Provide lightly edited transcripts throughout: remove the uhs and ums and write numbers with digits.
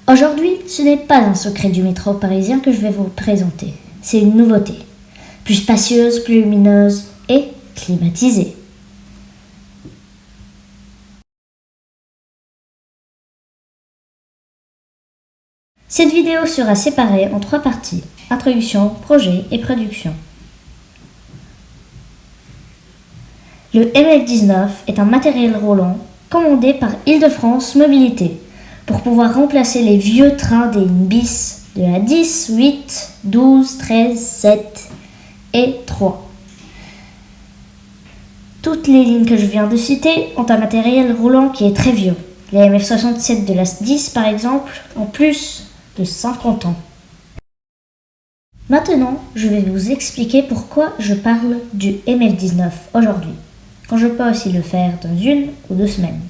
Aujourd'hui, ce n'est pas un secret du métro parisien que je vais vous présenter. C'est une nouveauté. Plus spacieuse, plus lumineuse et climatisée. Cette vidéo sera séparée en 3 parties. Introduction, projet et production. Le MF19 est un matériel roulant commandé par Île-de-France Mobilité pour pouvoir remplacer les vieux trains des lignes bis de la 10, 8, 12, 13, 7 et 3. Toutes les lignes que je viens de citer ont un matériel roulant qui est très vieux. Les MF67 de la 10 par exemple ont plus de 50 ans. Maintenant, je vais vous expliquer pourquoi je parle du MF19 aujourd'hui, quand je peux aussi le faire dans 1 ou 2 semaines.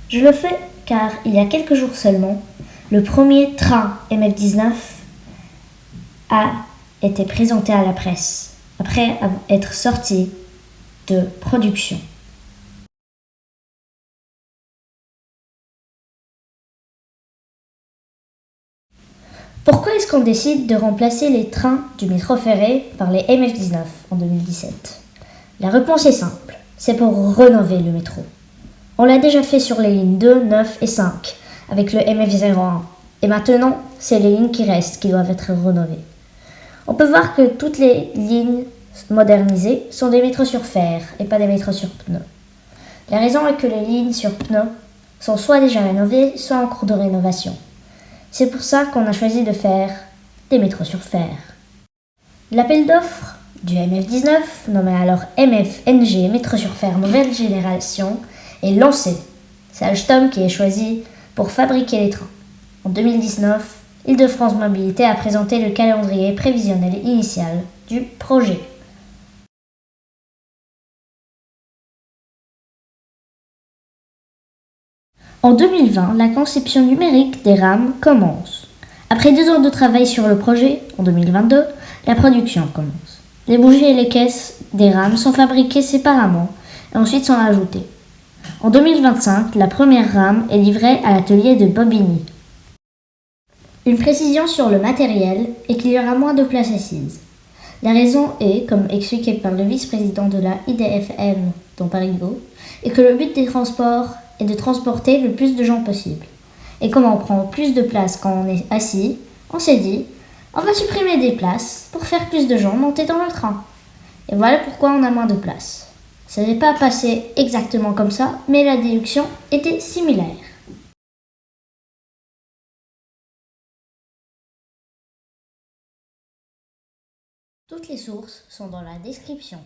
Je le fais car il y a quelques jours seulement, le premier train MF19 a été présenté à la presse, après être sorti de production. Pourquoi est-ce qu'on décide de remplacer les trains du métro ferré par les MF19 en 2017 ? La réponse est simple, c'est pour rénover le métro. On l'a déjà fait sur les lignes 2, 9 et 5 avec le MF01. Et maintenant, c'est les lignes qui restent qui doivent être rénovées. On peut voir que toutes les lignes modernisées sont des métros sur fer et pas des métros sur pneus. La raison est que les lignes sur pneus sont soit déjà rénovées, soit en cours de rénovation. C'est pour ça qu'on a choisi de faire des métros sur fer. L'appel d'offres du MF19, nommé alors MFNG Métro sur fer nouvelle génération, est lancé. C'est Alstom qui est choisi pour fabriquer les trains. En 2019, Île-de-France Mobilité a présenté le calendrier prévisionnel initial du projet. En 2020, la conception numérique des rames commence. Après 2 ans de travail sur le projet, en 2022, la production commence. Les bougies et les caisses des rames sont fabriquées séparément et ensuite sont ajoutées. En 2025, la première rame est livrée à l'atelier de Bobigny. Une précision sur le matériel est qu'il y aura moins de places assises. La raison est, comme expliqué par le vice-président de la IDFM dans Paris-Go, est que le but des transports est de transporter le plus de gens possible. Et comme on prend plus de place quand on est assis, on s'est dit, on va supprimer des places pour faire plus de gens monter dans le train. Et voilà pourquoi on a moins de place. Ça n'est pas passé exactement comme ça, mais la déduction était similaire. Toutes les sources sont dans la description.